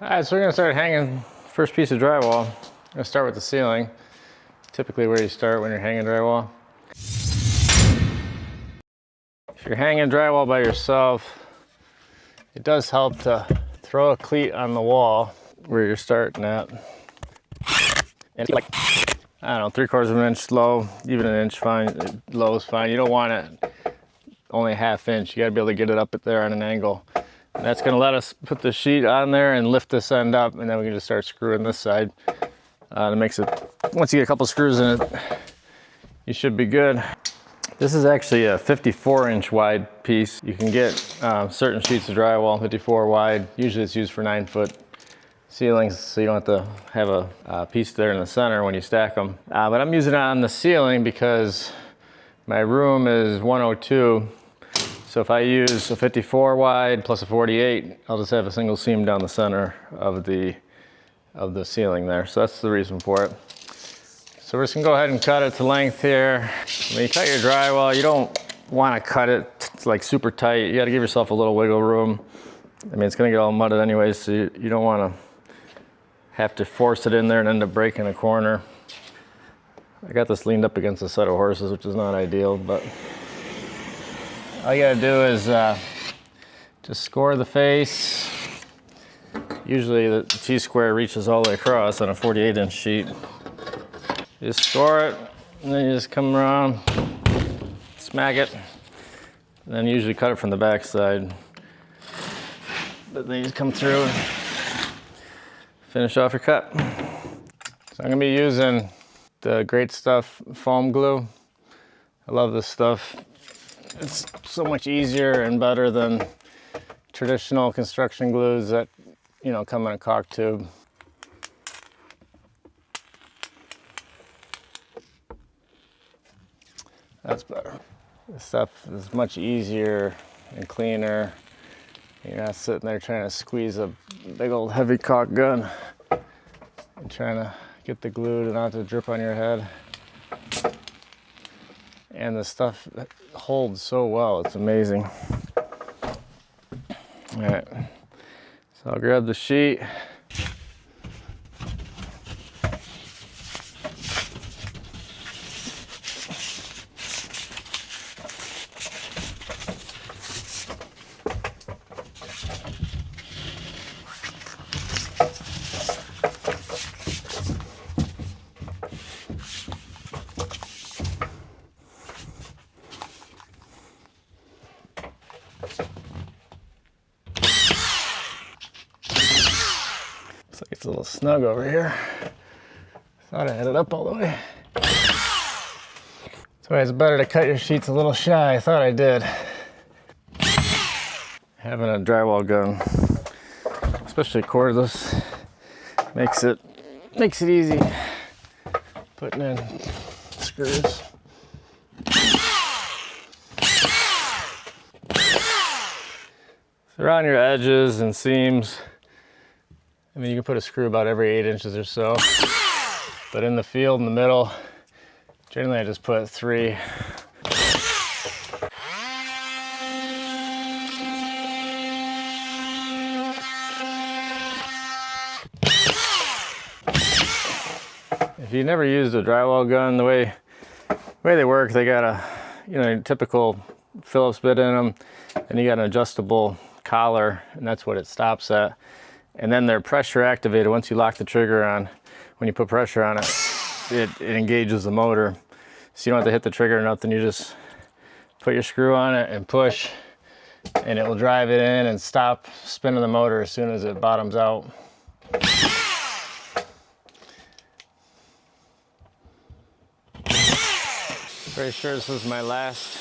All right, so we're gonna start hanging first piece of drywall. I'm gonna start with the ceiling. Typically where you start when you're hanging drywall. If you're hanging drywall by yourself, it does help to throw a cleat on the wall where you're starting at. And like, I don't know, 3/4 of an inch low, even an inch fine, low is fine. You don't want it only a 1/2 inch. You gotta be able to get it up there on an angle. And that's gonna let us put the sheet on there and lift this end up, and then we can just start screwing this side. It makes it, once you get a couple screws in it, you should be good. This is actually a 54-inch wide piece. You can get certain sheets of drywall 54 wide. Usually it's used for 9-foot ceilings, so you don't have to have a piece there in the center when you stack them. But I'm using it on the ceiling because my room is 102. So if I use a 54 wide plus a 48, I'll just have a single seam down the center of the ceiling there. So that's the reason for it. So we're just gonna go ahead and cut it to length here. When you cut your drywall, you don't wanna cut it like super tight. You gotta give yourself a little wiggle room. I mean, it's gonna get all mudded anyways, so you don't wanna have to force it in there and end up breaking a corner. I got this leaned up against a set of horses, which is not ideal, but all you gotta do is just score the face. Usually the T-square reaches all the way across on a 48-inch sheet. You just score it, and then you just come around, smack it, and then usually cut it from the back side. But then you just come through and finish off your cut. So I'm gonna be using the Great Stuff foam glue. I love this stuff. It's so much easier and better than traditional construction glues that, you know, come in a caulk tube. That's better. This stuff is much easier and cleaner. You're not sitting there trying to squeeze a big old heavy caulk gun and trying to get the glue to not to drip on your head. And the stuff holds so well, it's amazing. All right, so I'll grab the sheet. Looks like it's a little snug over here. Thought I had it up all the way. So it's better to cut your sheets a little shy. I thought I did. Having a drywall gun, especially cordless, makes it easy putting in screws. So around your edges and seams, I mean, you can put a screw about every 8 inches or so, but in the field, in the middle, generally I just put 3. If you never used a drywall gun, the way they work, they got a, you know, typical Phillips bit in them, and you got an adjustable collar, and that's what it stops at. And then they're pressure activated. Once you lock the trigger on, when you put pressure on it, it engages the motor. So you don't have to hit the trigger or nothing. You just put your screw on it and push, and it will drive it in and stop spinning the motor as soon as it bottoms out. Pretty sure this is my last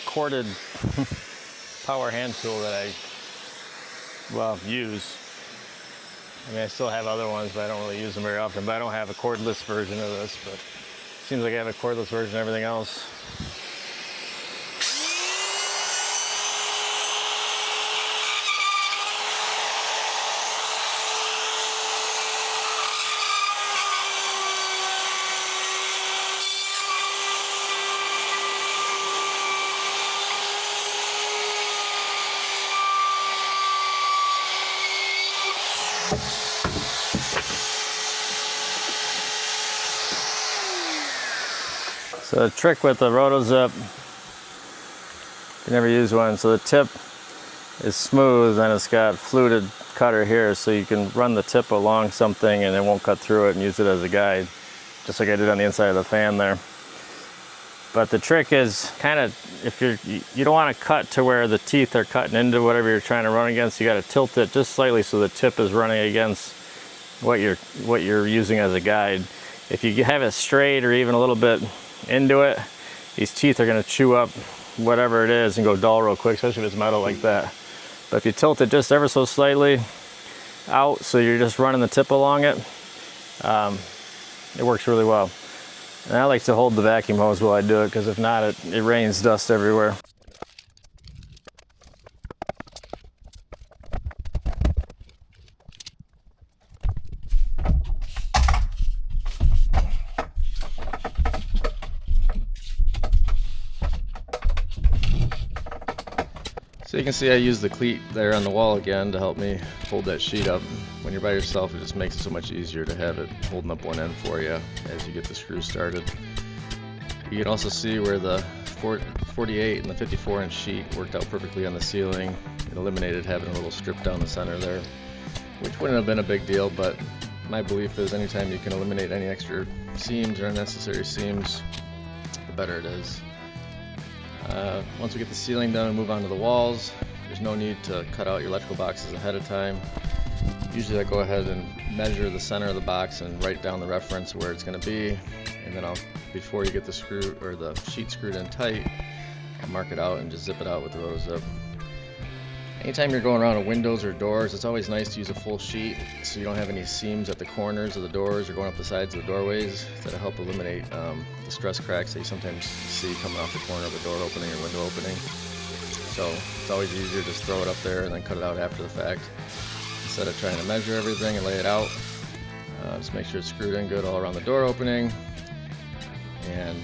corded power hand tool that I use. I mean, I still have other ones, but I don't really use them very often. But I don't have a cordless version of this, but it seems like I have a cordless version of everything else. So the trick with the RotoZip, you never use one, so the tip is smooth and it's got fluted cutter here, so you can run the tip along something and it won't cut through it and use it as a guide, just like I did on the inside of the fan there. But the trick is kind of, if you don't want to cut to where the teeth are cutting into whatever you're trying to run against, you got to tilt it just slightly so the tip is running against what you're using as a guide. If you have it straight or even a little bit into it, these teeth are going to chew up whatever it is and go dull real quick, especially if it's metal like that. But if you tilt it just ever so slightly out, so you're just running the tip along it, it works really well. And I like to hold the vacuum hose while I do it, because if not, it rains dust everywhere. So you can see I use the cleat there on the wall again to help me hold that sheet up. When you're by yourself, it just makes it so much easier to have it holding up one end for you as you get the screw started. You can also see where the 48 and the 54-inch sheet worked out perfectly on the ceiling. It eliminated having a little strip down the center there, which wouldn't have been a big deal, but my belief is anytime you can eliminate any extra seams or unnecessary seams, the better it is. Once we get the ceiling done and move on to the walls, there's no need to cut out your electrical boxes ahead of time. Usually I go ahead and measure the center of the box and write down the reference where it's going to be, and then before you get the screw or the sheet screwed in tight, I'll mark it out and just zip it out with the RotoZip. Anytime you're going around windows or doors, it's always nice to use a full sheet so you don't have any seams at the corners of the doors or going up the sides of the doorways. That'll help eliminate the stress cracks that you sometimes see coming off the corner of the door opening or window opening. So it's always easier to just throw it up there and then cut it out after the fact, instead of trying to measure everything and lay it out. Just make sure it's screwed in good all around the door opening, and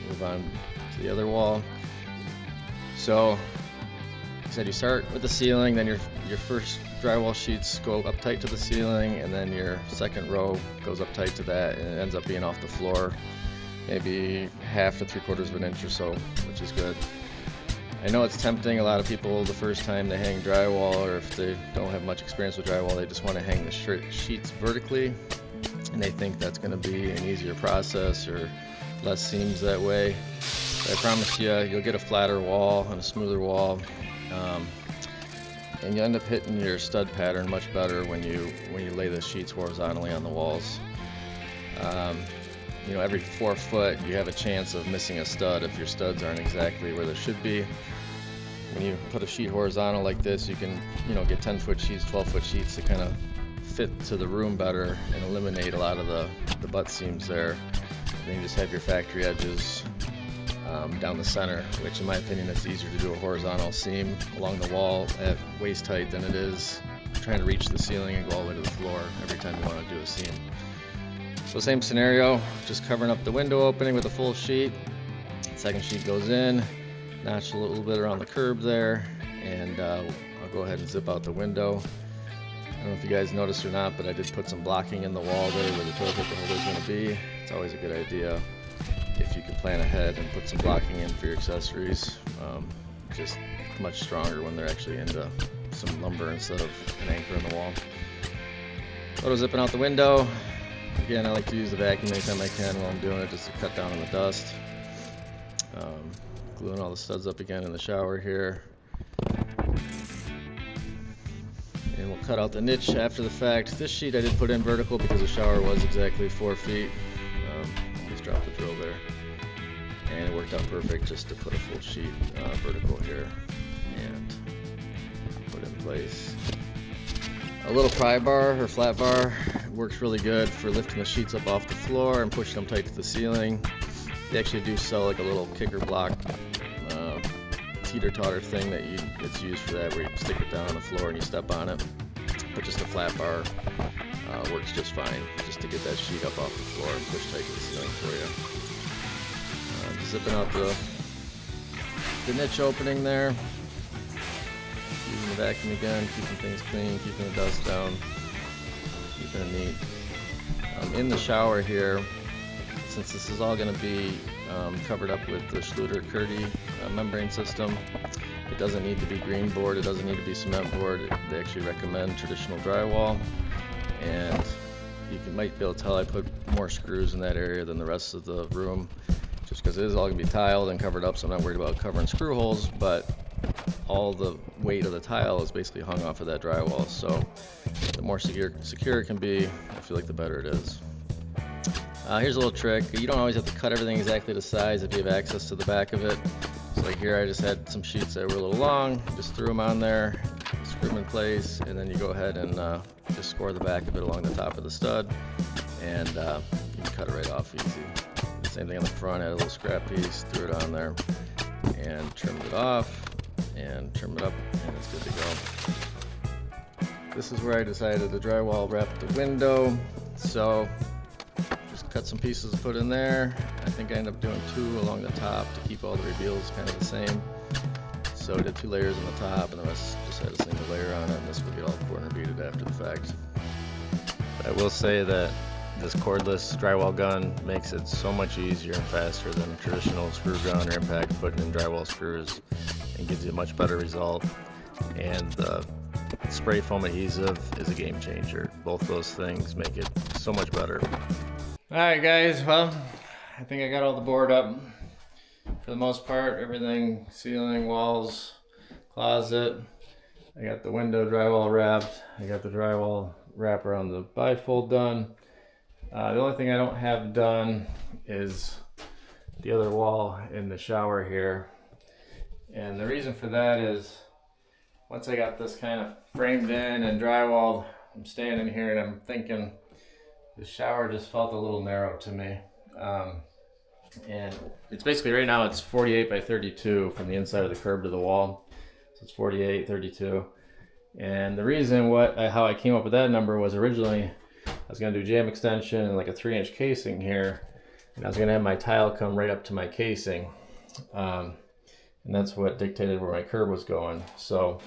move on to the other wall. So like I said, you start with the ceiling, then your first drywall sheets go up tight to the ceiling, and then your second row goes up tight to that, and it ends up being off the floor maybe 1/2 to 3/4 of an inch or so, which is good. I know it's tempting. A lot of people, the first time they hang drywall, or if they don't have much experience with drywall, they just want to hang the sheets vertically, and they think that's going to be an easier process or less seams that way. But I promise you, you'll get a flatter wall and a smoother wall, and you end up hitting your stud pattern much better when you lay the sheets horizontally on the walls. You know, every 4 foot you have a chance of missing a stud if your studs aren't exactly where they should be. When you put a sheet horizontal like this, you can, you know, get 10-foot sheets, 12-foot sheets to kind of fit to the room better and eliminate a lot of the butt seams there. And then you just have your factory edges down the center, which in my opinion it's easier to do a horizontal seam along the wall at waist height than it is trying to reach the ceiling and go all the way to the floor every time you want to do a seam. So same scenario, just covering up the window opening with a full sheet. Second sheet goes in, notch a little bit around the curb there, and I'll go ahead and zip out the window. I don't know if you guys noticed or not, but I did put some blocking in the wall there where the toilet paper holder is going to be. It's always a good idea if you can plan ahead and put some blocking in for your accessories. Just much stronger when they're actually into some lumber instead of an anchor in the wall. Auto zipping out the window. Again, I like to use the vacuum anytime I can while I'm doing it, just to cut down on the dust. Gluing all the studs up again in the shower here. And we'll cut out the niche after the fact. This sheet I did put in vertical because the shower was exactly 4 feet. Just dropped the drill there. And it worked out perfect just to put a full sheet vertical here and put in place. A little pry bar or flat bar works really good for lifting the sheets up off the floor and pushing them tight to the ceiling. They actually do sell like a little kicker block teeter-totter thing that's used for that, where you stick it down on the floor and you step on it. But just a flat bar works just fine, just to get that sheet up off the floor and push tight to the ceiling for you. Zipping out the niche opening there. Using the vacuum again, keeping things clean, keeping the dust down, keeping it neat. In the shower here, since this is all going to be covered up with the Schluter Curdy membrane system. It doesn't need to be green board, it doesn't need to be cement board. They actually recommend traditional drywall, and you might be able to tell I put more screws in that area than the rest of the room, just because it is all going to be tiled and covered up, so I'm not worried about covering screw holes, but all the weight of the tile is basically hung off of that drywall, so the more secure it can be, I feel like the better it is. Here's a little trick. You don't always have to cut everything exactly to size if you have access to the back of it. So like here I just had some sheets that were a little long, just threw them on there, screw them in place, and then you go ahead and just score the back of it along the top of the stud, and you can cut it right off easy. Same thing on the front, add a little scrap piece, threw it on there, and trimmed it off, and trim it up, and it's good to go. This is where I decided to drywall wrap the window, so just cut some pieces to put in there. I think I ended up doing 2 along the top to keep all the reveals kind of the same. So I did 2 layers on the top, and the rest just had a single layer on it, and this will get all corner beaded after the fact. But I will say that this cordless drywall gun makes it so much easier and faster than a traditional screw gun or impact putting in drywall screws, and gives you a much better result. And the spray foam adhesive is a game changer. Both those things make it so much better. Alright guys, well, I think I got all the board up for the most part. Everything, ceiling, walls, closet. I got the window drywall wrapped. I got the drywall wrap around the bifold done. The only thing I don't have done is the other wall in the shower here. And the reason for that is, once I got this kind of framed in and drywalled, I'm standing here and I'm thinking the shower just felt a little narrow to me. And it's basically, right now it's 48 by 32 from the inside of the curb to the wall. So it's 48, 32. And the reason how I came up with that number was, originally I was going to do jam extension and like a 3-inch casing here, and I was going to have my tile come right up to my casing, and that's what dictated where my curb was going. So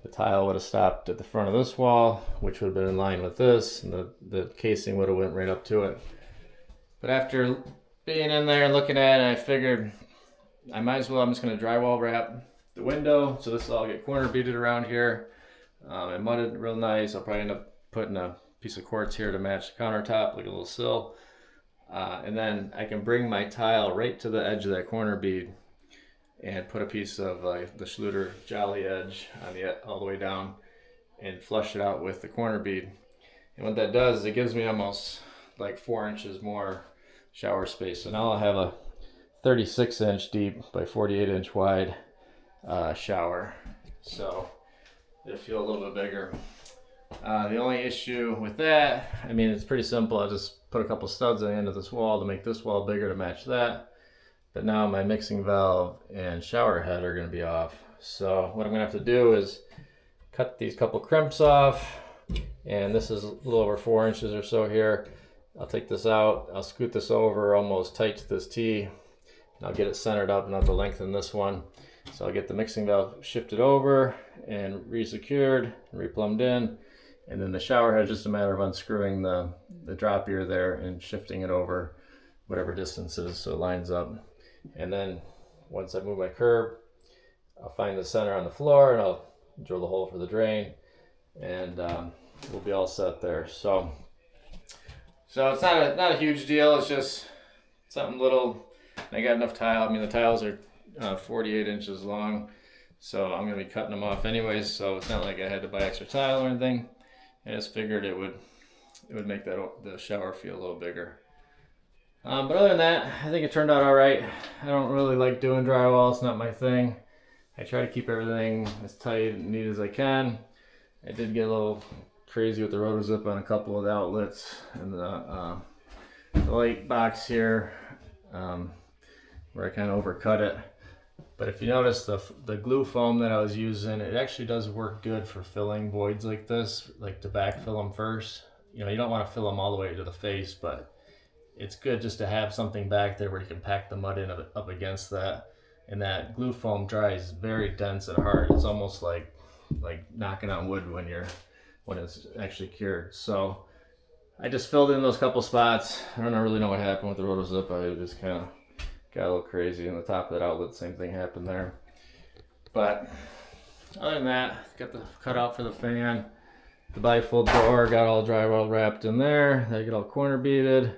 the tile would have stopped at the front of this wall, which would have been in line with this, and the casing would have went right up to it. But after being in there and looking at it, I figured I might as well, I'm just going to drywall wrap the window, so this will all get corner beaded around here and mudded real nice. I'll probably end up putting a piece of quartz here to match the countertop, like a little sill, and then I can bring my tile right to the edge of that corner bead and put a piece of the Schluter Jolly Edge on all the way down and flush it out with the corner bead. And what that does is it gives me almost like 4 inches more shower space. So now I'll have a 36-inch deep by 48-inch wide shower, so it'll feel a little bit bigger. The only issue with that, I mean, it's pretty simple. I'll just put a couple studs on the end of this wall to make this wall bigger to match that. But now my mixing valve and shower head are going to be off. So what I'm going to have to do is cut these couple crimps off. And this is a little over 4 inches or so here. I'll take this out. I'll scoot this over almost tight to this T. And I'll get it centered up, and I'll have to lengthen this one. So I'll get the mixing valve shifted over and re-secured, re-plumbed in. And then the shower head, just a matter of unscrewing the drop ear there and shifting it over whatever distance is so it lines up. And then once I move my curb, I'll find the center on the floor and I'll drill the hole for the drain, and we'll be all set there. So it's not a huge deal. It's just something little. I got enough tile. I mean, the tiles are 48 inches long, so I'm going to be cutting them off anyways. So it's not like I had to buy extra tile or anything. I just figured it would make the shower feel a little bigger. But other than that, I think it turned out all right. I don't really like doing drywall. It's not my thing. I try to keep everything as tight and neat as I can. I did get a little crazy with the rotozip on a couple of the outlets and the light box here, where I kind of overcut it. But if you notice, the glue foam that I was using, it actually does work good for filling voids like this, like to backfill them first. You know, you don't want to fill them all the way to the face, but it's good just to have something back there where you can pack the mud in up against that. And that glue foam dries very dense and hard. It's almost like knocking on wood when it's actually cured. So I just filled in those couple spots. I don't really know what happened with the rotozip. I just kind of got a little crazy. In the top of that outlet, same thing happened there. But other than that, got the cutout for the fan. The bifold door, got all drywall wrapped in there. They get all corner beaded.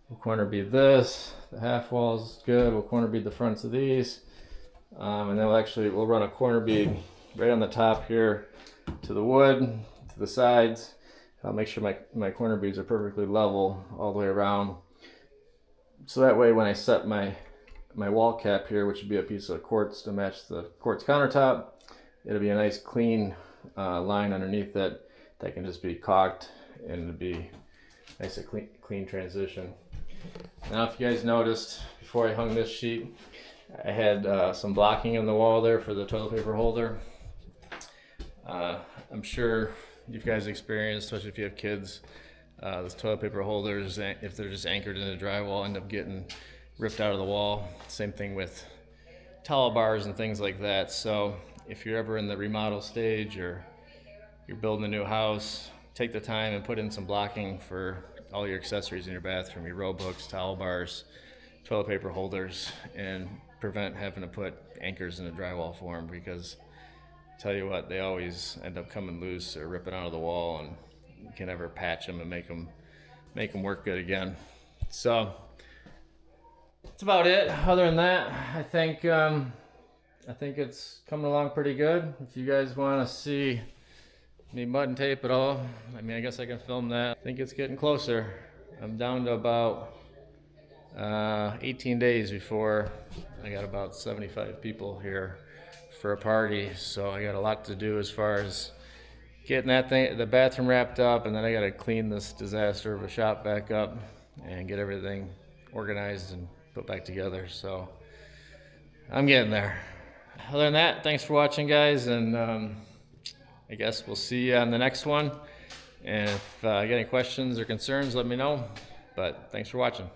We'll corner bead this. The half wall's good. We'll corner bead the fronts of these. And then we'll run a corner bead right on the top here to the wood, to the sides. I'll make sure my corner beads are perfectly level all the way around. So that way when I set my wall cap here, which would be a piece of quartz to match the quartz countertop, it'll be a nice clean line underneath that can just be caulked, and it'll be nice and clean transition. Now if you guys noticed, before I hung this sheet, I had some blocking in the wall there for the toilet paper holder. I'm sure you guys experienced, especially if you have kids, those toilet paper holders, if they're just anchored into drywall, end up getting ripped out of the wall. Same thing with towel bars and things like that. So if you're ever in the remodel stage or you're building a new house, take the time and put in some blocking for all your accessories in your bathroom, your robe hooks, towel bars, toilet paper holders, and prevent having to put anchors in a drywall form, because tell you what, they always end up coming loose or ripping out of the wall, and you can never patch them and make them work good again. So that's about it. Other than that, I think it's coming along pretty good. If you guys want to see me mud and tape at all, I mean, I guess I can film that. I think it's getting closer. I'm down to about 18 days before I got about 75 people here for a party. So I got a lot to do as far as getting the bathroom wrapped up, and then I got to clean this disaster of a shop back up and get everything organized and put back together. So I'm getting there. Other than that, thanks for watching, guys, and I guess we'll see you on the next one. And if you got any questions or concerns, let me know. But thanks for watching.